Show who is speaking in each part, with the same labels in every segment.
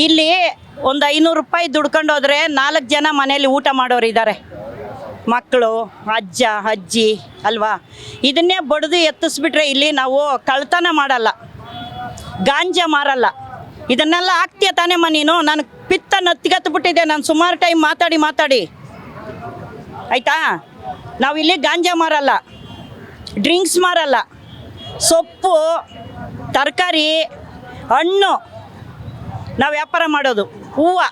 Speaker 1: ಇಲ್ಲಿ ಒಂದು 500 ರೂಪಾಯಿ ದುಡ್ಕೊಂಡು ಹೋದರೆ 4 ಜನ ಮನೇಲಿ ಊಟ ಮಾಡೋರು ಇದ್ದಾರೆ, ಮಕ್ಕಳು, ಅಜ್ಜ ಅಜ್ಜಿ ಅಲ್ವಾ. ಇದನ್ನೇ ಬಡಿದು ಎತ್ತಿಸ್ಬಿಟ್ರೆ ಇಲ್ಲಿ ನಾವು ಕಳ್ತನ ಮಾಡಲ್ಲ, ಗಾಂಜಾ ಮಾರಲ್ಲ, ಇದನ್ನೆಲ್ಲ ಆಗ್ತೀಯ ತಾನೇಮ್ಮ ನೀನು. ನನಗೆ ಪಿತ್ತ ನತ್ತಿಗತ್ಬಿಟ್ಟಿದೆ, ನಾನು ಸುಮಾರು ಟೈಮ್ ಮಾತಾಡಿ ಆಯಿತಾ. ನಾವಿಲ್ಲಿ ಗಾಂಜಾ ಮಾರಲ್ಲ, ಡ್ರಿಂಕ್ಸ್ ಮಾರಲ್ಲ, ಸೊಪ್ಪು ತರಕಾರಿ ಹಣ್ಣು ನಾವು ವ್ಯಾಪಾರ ಮಾಡೋದು, ಹೂವು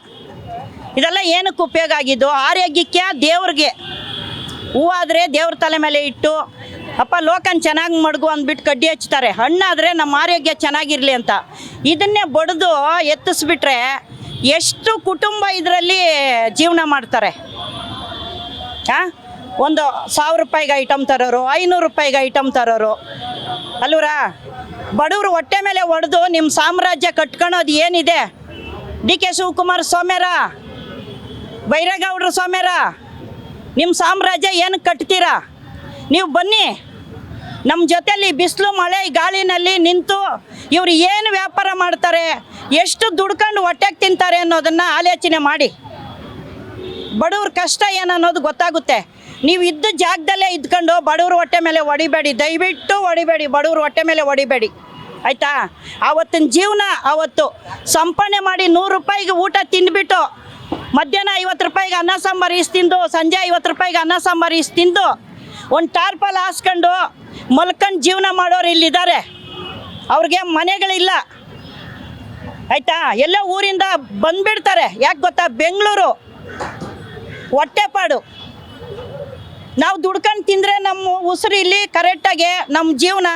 Speaker 1: ಇದೆಲ್ಲ ಏನಕ್ಕೆ ಉಪಯೋಗ ಆಗಿದ್ದು? ಆರೋಗ್ಯಕ್ಕೆ, ದೇವ್ರಿಗೆ. ಹೂವು ಆದರೆ ದೇವ್ರ ತಲೆ ಮೇಲೆ ಇಟ್ಟು ಅಪ್ಪ ಲೋಕನ್ ಚೆನ್ನಾಗಿ ಮಡಗು ಅಂದ್ಬಿಟ್ಟು ಕಡ್ಡಿ ಹಚ್ತಾರೆ. ಹಣ್ಣಾದರೆ ನಮ್ಮ ಆರೋಗ್ಯ ಚೆನ್ನಾಗಿರಲಿ ಅಂತ ಇದನ್ನೇ ಬಡಿದು ಎತ್ತಿಸ್ಬಿಟ್ರೆ ಎಷ್ಟು ಕುಟುಂಬ ಇದರಲ್ಲಿ ಜೀವನ ಮಾಡ್ತಾರೆ. ಒಂದು 1000 ರೂಪಾಯಿಗೆ ಐಟಮ್ ತರೋರು, 500 ರೂಪಾಯಿಗೆ ಐಟಮ್ ತರೋರು ಅಲ್ವರಾ. ಬಡವರು ಹೊಟ್ಟೆ ಮೇಲೆ ಹೊಡೆದು ನಿಮ್ಮ ಸಾಮ್ರಾಜ್ಯ ಕಟ್ಕೊಳೋದು ಏನಿದೆ? ಡಿ ಕೆ ಶಿವಕುಮಾರ್ ಸೋಮ್ಯಾರ, ಬೈರೇಗೌಡರು ಸೋಮ್ಯಾರ, ನಿಮ್ಮ ಸಾಮ್ರಾಜ್ಯ ಏನಕ್ಕೆ ಕಟ್ತೀರಾ? ನೀವು ಬನ್ನಿ ನಮ್ಮ ಜೊತೆಯಲ್ಲಿ ಬಿಸಿಲು ಮಳೆ ಗಾಳಿನಲ್ಲಿ ನಿಂತು ಇವರು ಏನು ವ್ಯಾಪಾರ ಮಾಡ್ತಾರೆ, ಎಷ್ಟು ದುಡ್ಕೊಂಡು ಹೊಟ್ಟೆಗೆ ತಿಂತಾರೆ ಅನ್ನೋದನ್ನು ಆಲೋಚನೆ ಮಾಡಿ. ಬಡವ್ರ ಕಷ್ಟ ಏನನ್ನೋದು ಗೊತ್ತಾಗುತ್ತೆ. ನೀವು ಇದ್ದ ಜಾಗದಲ್ಲೇ ಇದ್ಕೊಂಡು ಬಡವ್ರ ಹೊಟ್ಟೆ ಮೇಲೆ ಹೊಡಿಬೇಡಿ, ದಯವಿಟ್ಟು ಹೊಡಿಬೇಡಿ, ಬಡವ್ರ ಹೊಟ್ಟೆ ಮೇಲೆ ಹೊಡಿಬೇಡಿ ಆಯಿತಾ. ಆವತ್ತಿನ ಜೀವನ ಆವತ್ತು ಸಂಪಾದನೆ ಮಾಡಿ 100 ರೂಪಾಯಿಗೆ ಊಟ ತಿಂದುಬಿಟ್ಟು ಮಧ್ಯಾಹ್ನ 50 ರೂಪಾಯಿಗೆ ಅನ್ನ ಸಾಂಬಾರು ಈಸ್ ತಿಂದು ಸಂಜೆ 50 ರೂಪಾಯಿಗೆ ಅನ್ನ ಸಾಂಬಾರು ಈಸ್ ತಿಂದು ಒಂದು ಟಾರ್ಪಲ್ ಹಾಸ್ಕೊಂಡು ಮಲ್ಕೊಂಡು ಜೀವನ ಮಾಡೋರು ಇಲ್ಲಿದ್ದಾರೆ. ಅವ್ರಿಗೆ ಮನೆಗಳಿಲ್ಲ ಆಯಿತಾ. ಎಲ್ಲ ಊರಿಂದ ಬಂದುಬಿಡ್ತಾರೆ. ಯಾಕೆ ಗೊತ್ತಾ? ಬೆಂಗಳೂರು ಹೊಟ್ಟೆಪಾಡು. ನಾವು ದುಡ್ಕೊಂಡು ತಿಂದರೆ ನಮ್ಮ ಉಸಿರು ಇಲ್ಲಿ ಕರೆಕ್ಟಾಗಿ ನಮ್ಮ ಜೀವನ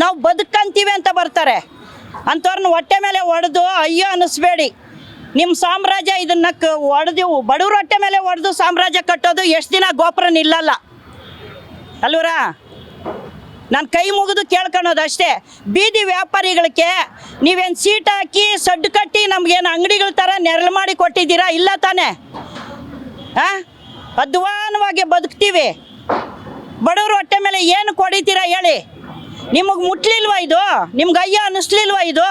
Speaker 1: ನಾವು ಬದುಕಂತೀವಿ ಅಂತ ಬರ್ತಾರೆ. ಅಂಥವ್ರನ್ನ ಹೊಟ್ಟೆ ಮೇಲೆ ಹೊಡೆದು ಅಯ್ಯೋ ಅನ್ನಿಸ್ಬೇಡಿ. ನಿಮ್ಮ ಸಾಮ್ರಾಜ್ಯ ಇದನ್ನು ಹೊಡೆದು ಬಡವ್ರ ಹೊಟ್ಟೆ ಮೇಲೆ ಹೊಡೆದು ಸಾಮ್ರಾಜ್ಯ ಕಟ್ಟೋದು ಎಷ್ಟು ದಿನ ಗೋಪುರ ನಿಲ್ಲಲ್ಲ ಅಲ್ವರಾ. ನಾನು ಕೈ ಮುಗಿದು ಕೇಳ್ಕೊಳೋದು ಅಷ್ಟೇ. ಬೀದಿ ವ್ಯಾಪಾರಿಗಳಿಗೆ ನೀವೇನು ಸೀಟ್ ಹಾಕಿ ಸಡ್ಡು ಕಟ್ಟಿ ನಮಗೇನು ಅಂಗಡಿಗಳ ಥರ ನೆರಳು ಮಾಡಿ ಕೊಟ್ಟಿದ್ದೀರಾ? ಇಲ್ಲ ತಾನೇ. ಅಧ್ವಾನವಾಗಿ ಬದುಕ್ತೀವಿ. ಬಡವ್ರ ಹೊಟ್ಟೆ ಮೇಲೆ ಏನು ಕೊಡಿತೀರಾ ಹೇಳಿ? ನಿಮಗೆ ಮುಟ್ಲಿಲ್ವಾ ಇದು? ನಿಮ್ಗೆ ಅಯ್ಯ ಅನ್ನಿಸ್ಲಿಲ್ವಾ ಇದು?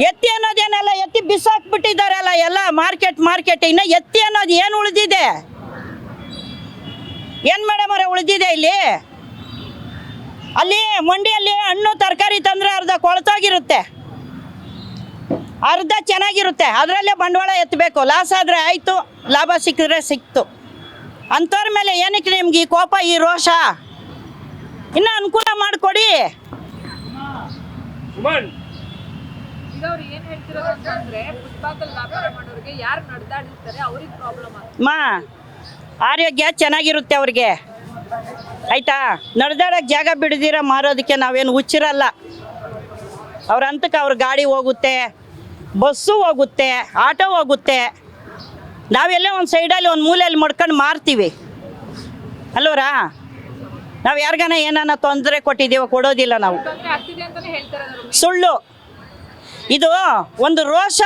Speaker 1: ಎತ್ತಿ ಅನ್ನೋದೇನಲ್ಲ, ಎತ್ತಿ ಬಿಸಾಕ್ಬಿಟ್ಟಿದ್ದಾರಲ್ಲ ಎಲ್ಲ ಮಾರ್ಕೆಟ್. ಇನ್ನು ಎತ್ತಿ ಅನ್ನೋದು ಏನು ಉಳಿದಿದೆ? ಏನು ಮೇಡಮ್ ಅವರೇ ಉಳಿದಿದೆ ಇಲ್ಲಿ? ಅಲ್ಲಿ ಮಂಡಿಯಲ್ಲಿ ಹಣ್ಣು ತರಕಾರಿ ತಂದರೆ ಅರ್ಧ ಕೊಳ್ತೋಗಿರುತ್ತೆ, ಅರ್ಧ ಚೆನ್ನಾಗಿರುತ್ತೆ. ಅದರಲ್ಲೇ ಬಂಡವಾಳ ಎತ್ತಬೇಕು. ಲಾಸ್ ಆದರೆ ಆಯಿತು, ಲಾಭ ಸಿಕ್ಕಿದ್ರೆ ಸಿಕ್ತು. ಅಂಥವ್ರ ಮೇಲೆ ಏನಕ್ಕೆ ನಿಮ್ಗೆ ಈ ಕೋಪ, ಈ ರೋಷ? ಇನ್ನೂ ಅನುಕೂಲ ಮಾಡಿಕೊಡಿ. ಆರೋಗ್ಯ ಚೆನ್ನಾಗಿರುತ್ತೆ ಅವ್ರಿಗೆ ಆಯಿತಾ. ನಡೆದಾಡೋಕ್ಕೆ ಜಾಗ ಬಿಡದಿರ ಮಾರೋದಕ್ಕೆ ನಾವೇನು ಹುಚ್ಚಿರಲ್ಲ. ಅವ್ರ ಹಂತಕ್ಕೆ ಅವ್ರ ಗಾಡಿ ಹೋಗುತ್ತೆ, ಬಸ್ಸು ಹೋಗುತ್ತೆ, ಆಟೋ ಹೋಗುತ್ತೆ. ನಾವೆಲ್ಲೇ ಒಂದು ಸೈಡಲ್ಲಿ ಒಂದು ಮೂಲೆಯಲ್ಲಿ ಮಡ್ಕೊಂಡು ಮಾರ್ತೀವಿ ಅಲ್ವರಾ. ನಾವು ಯಾರಿಗಾನ ಏನಾನ ತೊಂದರೆ ಕೊಟ್ಟಿದ್ದೀವೋ? ಕೊಡೋದಿಲ್ಲ ನಾವು. ಸುಳ್ಳು. ಇದು ಒಂದು ರೋಷ.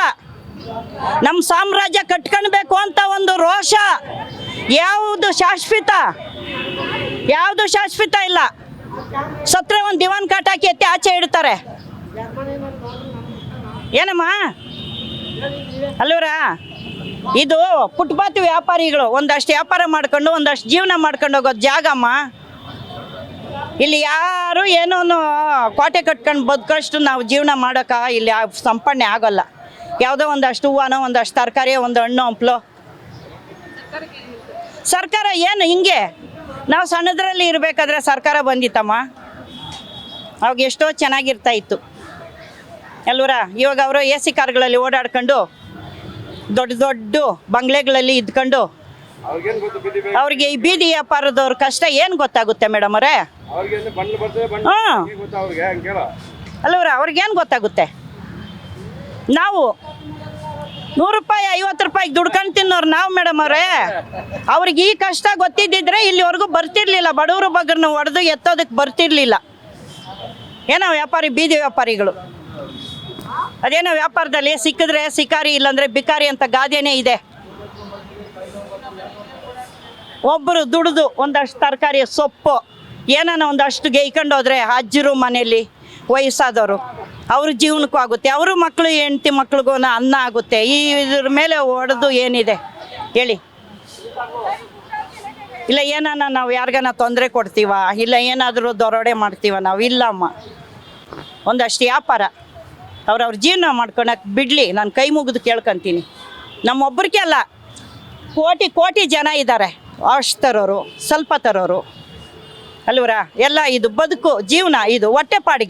Speaker 1: ನಮ್ಮ ಸಾಮ್ರಾಜ್ಯ ಕಟ್ಕೊಳ್ಬೇಕು ಅಂತ ಒಂದು ರೋಷ. ಯಾವುದು ಶಾಶ್ವತ ಇಲ್ಲ. ಸತ್ರೆ ಒಂದು ದಿವಾನ್ ಕಾಟ್ ಹಾಕಿ ಎತ್ತಿ ಆಚೆ ಇಡ್ತಾರೆ. ಏನಮ್ಮ ಅಲ್ವರಾ. ಇದು ಫುಟ್ಪಾತ್ ವ್ಯಾಪಾರಿಗಳು ಒಂದಷ್ಟು ವ್ಯಾಪಾರ ಮಾಡ್ಕೊಂಡು ಒಂದಷ್ಟು ಜೀವನ ಮಾಡ್ಕೊಂಡು ಹೋಗೋದು ಜಾಗಮ್ಮ. ಇಲ್ಲಿ ಯಾರು ಏನೋ ಕೋಟೆ ಕಟ್ಕೊಂಡು ಬದುಕಷ್ಟು ನಾವು ಜೀವನ ಮಾಡೋಕೆ ಇಲ್ಲಿ ಸಂಪಾದನೆ ಆಗೋಲ್ಲ. ಯಾವುದೋ ಒಂದಷ್ಟು ಹೂವನೋ, ಒಂದಷ್ಟು ತರಕಾರಿ, ಒಂದು ಹಣ್ಣು ಹಂಪ್ಲು. ಸರ್ಕಾರ ಏನು ಹಿಂಗೆ? ನಾವು ಸಣ್ಣದ್ರಲ್ಲಿ ಇರಬೇಕಾದ್ರೆ ಸರ್ಕಾರ ಬಂದಿತ್ತಮ್ಮ, ಅವಾಗ ಎಷ್ಟೋ ಚೆನ್ನಾಗಿರ್ತಾ ಇತ್ತು ಅಲ್ವರ. ಇವಾಗ ಅವರು AC ಕಾರ್ಗಳಲ್ಲಿ ಓಡಾಡ್ಕೊಂಡು ದೊಡ್ಡ ಬಂಗ್ಲೆಗಳಲ್ಲಿ ಇದ್ಕೊಂಡು ಅವ್ರಿಗೆ ಈ ಬೀದಿ ವ್ಯಾಪಾರದವ್ರ ಕಷ್ಟ ಏನು ಗೊತ್ತಾಗುತ್ತೆ ಮೇಡಮ್ ಅವರೇ? ಅಲ್ವರ, ಅವ್ರಿಗೇನು ಗೊತ್ತಾಗುತ್ತೆ? ನಾವು 100 ರೂಪಾಯಿ 50 ರೂಪಾಯಿಗೆ ದುಡ್ಕೊಂಡು ತಿನ್ನೋರು ನಾವು ಮೇಡಮ್ ಅವರೇ. ಅವ್ರಿಗೆ ಈ ಕಷ್ಟ ಗೊತ್ತಿದ್ದಿದ್ರೆ ಇಲ್ಲಿವರೆಗೂ ಬರ್ತಿರ್ಲಿಲ್ಲ. ಬಡವರು ಬಗ್ಗರನ್ನ ಹೊಡೆದು ಎತ್ತೋದಕ್ಕೆ ಬರ್ತಿರ್ಲಿಲ್ಲ. ಏನೋ ಬೀದಿ ವ್ಯಾಪಾರಿಗಳು ಅದೇನೋ ವ್ಯಾಪಾರದಲ್ಲಿ ಸಿಕ್ಕಿದ್ರೆ ಸಿಕಾರಿ, ಇಲ್ಲಾಂದರೆ ಬಿಕಾರಿ ಅಂತ ಗಾದೆನೇ ಇದೆ. ಒಬ್ಬರು ದುಡಿದು ಒಂದಷ್ಟು ತರಕಾರಿ ಸೊಪ್ಪು ಏನಾನ ಒಂದಷ್ಟು ಗೈಕೊಂಡು ಹೋದ್ರೆ ಅಜ್ಜರು ಮನೇಲಿ ವಯಸ್ಸಾದವರು ಅವ್ರ ಜೀವನಕ್ಕೂ ಆಗುತ್ತೆ, ಅವರು ಮಕ್ಕಳು ಹೆಂಡತಿ ಮಕ್ಳಿಗೂ ಅನ್ನ ಆಗುತ್ತೆ. ಇದ್ರ ಮೇಲೆ ಹೊಡೆದು ಏನಿದೆ ಹೇಳಿ? ಇಲ್ಲ ಏನಾನ ನಾವು ಯಾರಿಗಾನ ತೊಂದರೆ ಕೊಡ್ತೀವ, ಇಲ್ಲ ಏನಾದರೂ ದರೋಡೆ ಮಾಡ್ತೀವ ನಾವು? ಇಲ್ಲಮ್ಮ. ಒಂದಷ್ಟು ವ್ಯಾಪಾರ ಅವ್ರವ್ರ ಜೀವನ ಮಾಡ್ಕೊಳಕ್ಕೆ ಬಿಡಲಿ, ನಾನು ಕೈ ಮುಗಿದು ಕೇಳ್ಕೊತೀನಿ. ನಮ್ಮೊಬ್ಬರಿಗೆ ಅಲ್ಲ, ಕೋಟಿ ಕೋಟಿ ಜನ ಇದ್ದಾರೆ ಅಷ್ಟು ತರೋರು, ಸ್ವಲ್ಪ ತರೋರು ಅಲ್ವರ. ಎಲ್ಲ ಇದು ಬದುಕು ಜೀವನ, ಇದು ಹೊಟ್ಟೆಪಾಡಿಗೆ.